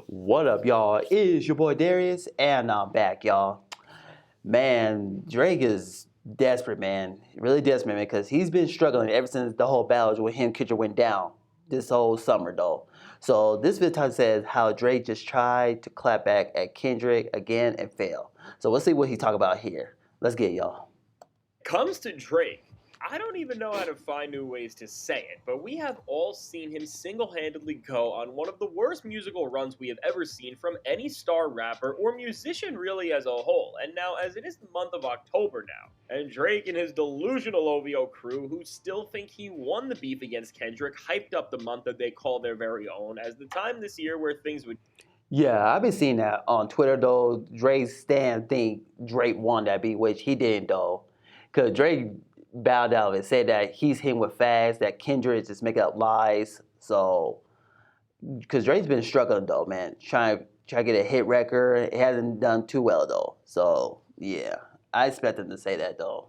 What up, y'all? It's your boy Darius, and I'm back, y'all. Man, Drake is desperate, man. Really desperate, man, because he's been struggling ever since the whole battle with him Kendrick went down this whole summer, though. So this video says how Drake just tried to clap back at Kendrick again and failed. So let's see what he talk about here. Let's get it, y'all. Comes to Drake, I don't even know how to find new ways to say it, but we have all seen him single-handedly go on one of the worst musical runs we have ever seen from any star rapper or musician really as a whole. And now, as it is the month of October now, and Drake and his delusional OVO crew, who still think he won the beef against Kendrick, hyped up the month that they call their very own as the time this year where things would. Yeah, I've been seeing that on Twitter, though. Drake's stand think Drake won that beat, which he didn't, though. Because Drake bowed out and said that he's him with facts, that Kendrick is just making up lies. So, because Drake's been struggling, though, man. Trying to get a hit record. It hasn't done too well, though. So, yeah. I expect him to say that, though.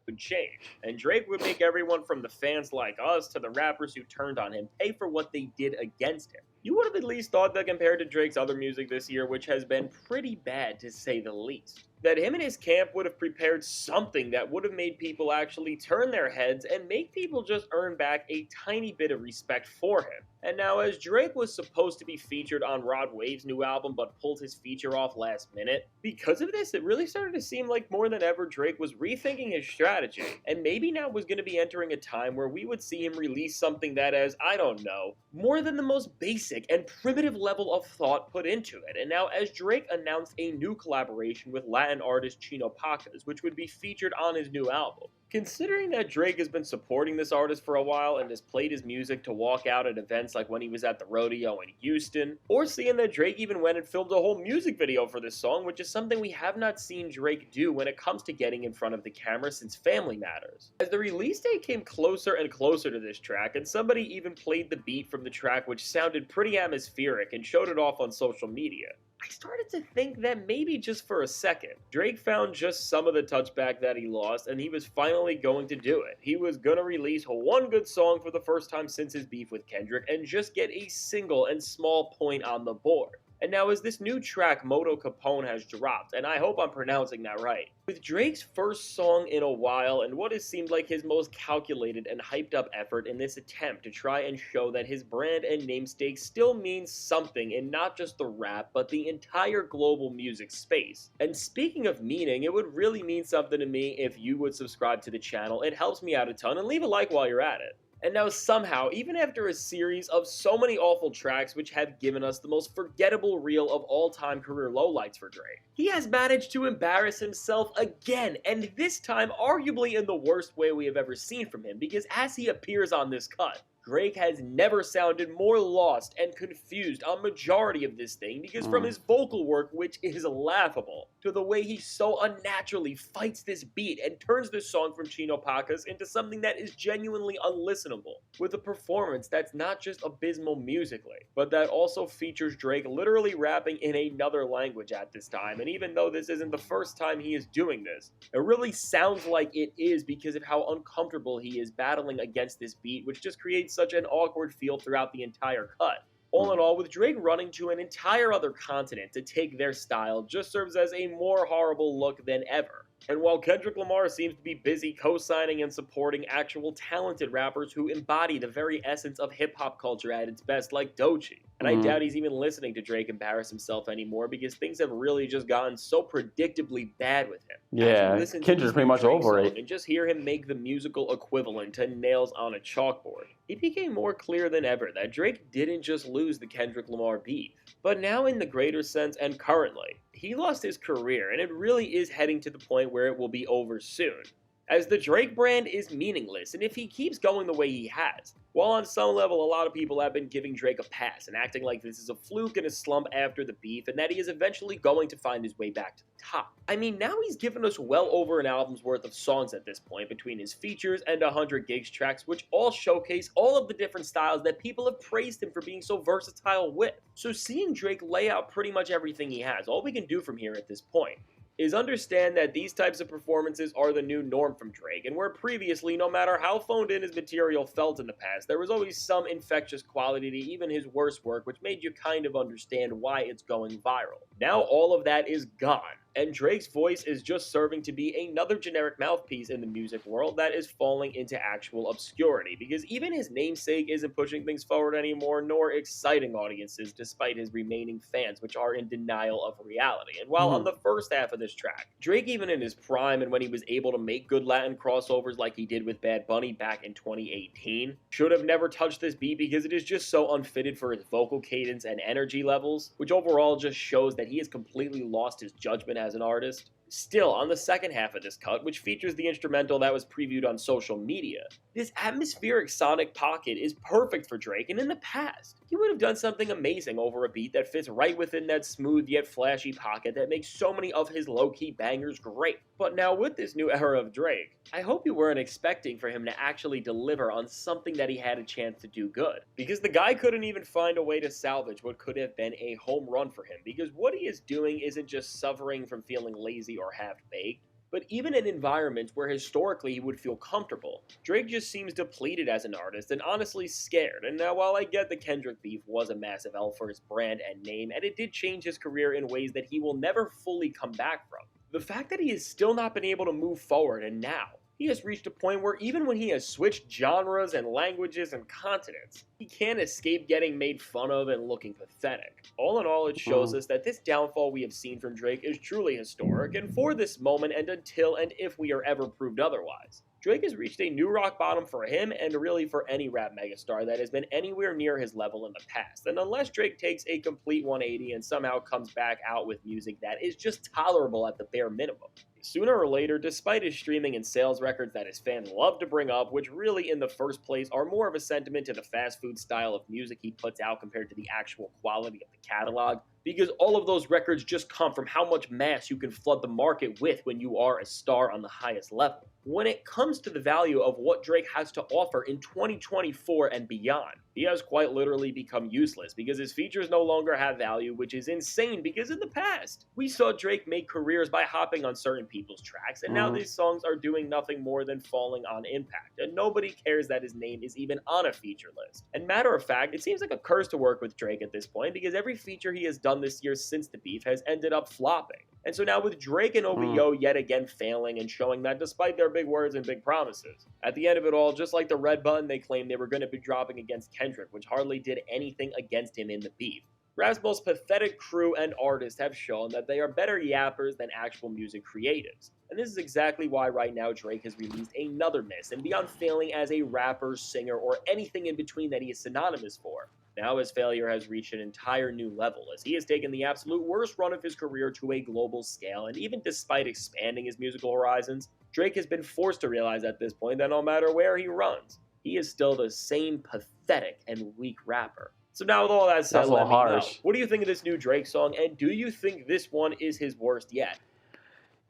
Would change, and Drake would make everyone from the fans like us to the rappers who turned on him pay for what they did against him. You would have at least thought that compared to Drake's other music this year, which has been pretty bad to say the least, that him and his camp would have prepared something that would have made people actually turn their heads and make people just earn back a tiny bit of respect for him. And now, as Drake was supposed to be featured on Rod Wave's new album but pulled his feature off last minute, because of this, it really started to seem like more than ever Drake was rethinking his strategy, and maybe now was going to be entering a time where we would see him release something that has, I don't know, more than the most basic and primitive level of thought put into it. And now, as Drake announced a new collaboration with Latin artist Chino Pacas, which would be featured on his new album. Considering that Drake has been supporting this artist for a while and has played his music to walk out at events like when he was at the rodeo in Houston, or seeing that Drake even went and filmed a whole music video for this song, which is something we have not seen Drake do when it comes to getting in front of the camera since Family Matters. As the release date came closer and closer to this track, and somebody even played the beat from the track which sounded pretty atmospheric and showed it off on social media, I started to think that maybe just for a second, Drake found just some of the touchback that he lost and he was finally going to do it. He was gonna release one good song for the first time since his beef with Kendrick and just get a single and small point on the board. And now as this new track, Moto Capone, has dropped, and I hope I'm pronouncing that right, with Drake's first song in a while and what has seemed like his most calculated and hyped up effort in this attempt to try and show that his brand and namesake still means something in not just the rap, but the entire global music space. And speaking of meaning, it would really mean something to me if you would subscribe to the channel. It helps me out a ton, and leave a like while you're at it. And now somehow, even after a series of so many awful tracks which have given us the most forgettable reel of all-time career lowlights for Drake, he has managed to embarrass himself again, and this time arguably in the worst way we have ever seen from him, because as he appears on this cut, Drake has never sounded more lost and confused on majority of this thing, because from his vocal work, which is laughable, to the way he so unnaturally fights this beat and turns this song from Chino Pacas into something that is genuinely unlistenable, with a performance that's not just abysmal musically, but that also features Drake literally rapping in another language at this time. And even though this isn't the first time he is doing this, it really sounds like it is because of how uncomfortable he is battling against this beat, which just creates such an awkward feel throughout the entire cut. All in all, with Drake running to an entire other continent to take their style just serves as a more horrible look than ever. And while Kendrick Lamar seems to be busy co-signing and supporting actual talented rappers who embody the very essence of hip-hop culture at its best, like Doechii, and I doubt he's even listening to Drake embarrass himself anymore because things have really just gotten so predictably bad with him. Yeah, Kendrick's pretty much over it. And just hear him make the musical equivalent to nails on a chalkboard, it became more clear than ever that Drake didn't just lose the Kendrick Lamar beef, but now in the greater sense and currently, he lost his career, and it really is heading to the point where it will be over soon, as the Drake brand is meaningless, and if he keeps going the way he has, while on some level a lot of people have been giving Drake a pass and acting like this is a fluke and a slump after the beef and that he is eventually going to find his way back to the top. I mean, now he's given us well over an album's worth of songs at this point between his features and 100 Gigs tracks, which all showcase all of the different styles that people have praised him for being so versatile with. So seeing Drake lay out pretty much everything he has, all we can do from here at this point is understand that these types of performances are the new norm from Drake, and where previously, no matter how phoned in his material felt in the past, there was always some infectious quality to even his worst work, which made you kind of understand why it's going viral. Now all of that is gone, and Drake's voice is just serving to be another generic mouthpiece in the music world that is falling into actual obscurity, because even his namesake isn't pushing things forward anymore, nor exciting audiences despite his remaining fans, which are in denial of reality. And while on the first half of this track, Drake, even in his prime and when he was able to make good Latin crossovers like he did with Bad Bunny back in 2018, should have never touched this beat because it is just so unfitted for his vocal cadence and energy levels, which overall just shows that he has completely lost his judgment as an artist. Still, on the second half of this cut, which features the instrumental that was previewed on social media, this atmospheric sonic pocket is perfect for Drake, and in the past, he would have done something amazing over a beat that fits right within that smooth yet flashy pocket that makes so many of his low-key bangers great. But now with this new era of Drake, I hope you weren't expecting for him to actually deliver on something that he had a chance to do good, because the guy couldn't even find a way to salvage what could have been a home run for him, because what he is doing isn't just suffering from feeling lazy or half-baked, but even in environments where historically he would feel comfortable, Drake just seems depleted as an artist and honestly scared. And now while I get the Kendrick beef was a massive L for his brand and name, and it did change his career in ways that he will never fully come back from, the fact that he has still not been able to move forward, and now he has reached a point where even when he has switched genres and languages and continents, he can't escape getting made fun of and looking pathetic. All in all, it shows us that this downfall we have seen from Drake is truly historic, and for this moment and until and if we are ever proved otherwise, Drake has reached a new rock bottom for him and really for any rap megastar that has been anywhere near his level in the past. And unless Drake takes a complete 180 and somehow comes back out with music that is just tolerable at the bare minimum, sooner or later, despite his streaming and sales records that his fans love to bring up, which really in the first place are more of a sentiment to the fast food style of music he puts out compared to the actual quality of the catalog, because all of those records just come from how much mass you can flood the market with when you are a star on the highest level. When it comes to the value of what Drake has to offer in 2024 and beyond, he has quite literally become useless because his features no longer have value, which is insane because in the past, we saw Drake make careers by hopping on certain people's tracks, and now these songs are doing nothing more than falling on impact, and nobody cares that his name is even on a feature list. And matter of fact, it seems like a curse to work with Drake at this point because every feature he has done this year since the beef has ended up flopping. And so now with Drake and OVO yet again failing and showing that despite their big words and big promises, at the end of it all, just like the red button they claimed they were going to be dropping against Kendrick, which hardly did anything against him in the beef, rap's most pathetic crew and artists have shown that they are better yappers than actual music creatives. And this is exactly why right now Drake has released another miss, and beyond failing as a rapper, singer, or anything in between that he is synonymous for, now his failure has reached an entire new level as he has taken the absolute worst run of his career to a global scale, and even despite expanding his musical horizons, Drake has been forced to realize at this point that no matter where he runs, he is still the same pathetic and weak rapper. So now with all that said, let me know, what do you think of this new Drake song, and do you think this one is his worst yet?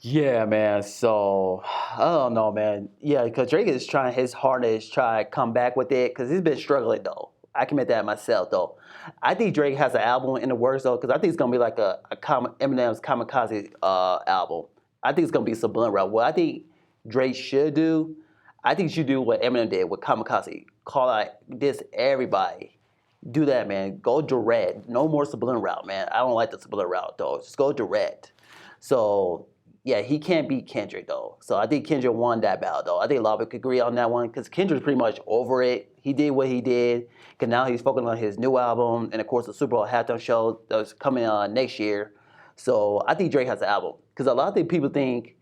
Yeah, man. So I don't know, man. Yeah, because Drake is trying his hardest, try to come back with it, because he's been struggling though. I can admit that myself though. I think Drake has an album in the works though, because I think it's gonna be like Eminem's Kamikaze album. I think it's gonna be subliminal rap. What I think Drake should do, I think he should do what Eminem did with Kamikaze. Call out this everybody. Do that, man. Go direct. No more subliminal route, man. I don't like the subliminal route though. Just go direct. So yeah, he can't beat Kendrick though. So I think Kendrick won that battle though. I think a lot of people could agree on that one because Kendrick's pretty much over it. He did what he did. Because now he's focusing on his new album and of course the Super Bowl halftime show that's coming next year. So I think Drake has an album because a lot of people think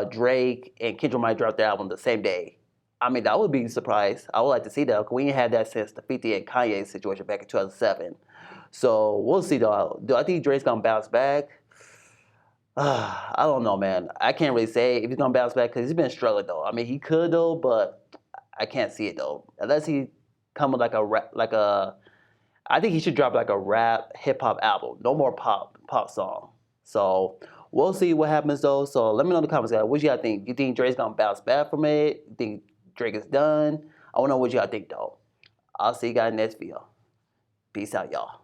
Drake and Kendrick might drop their album the same day. I mean, that would be a surprise. I would like to see that because we ain't had that since the 50 and Kanye situation back in 2007. So we'll see though. Do I think Drake's gonna bounce back? I don't know, man. I can't really say if he's gonna bounce back because he's been struggling though. I mean, he could though, but I can't see it though. Unless he come with like a rap, I think he should drop like a rap hip hop album. No more pop song. So we'll see what happens though. So let me know in the comments, guys. What you guys think? You think Drake's gonna bounce back from it? You think Drake is done? I wanna know what you guys think though. I'll see you guys next video. Peace out, y'all.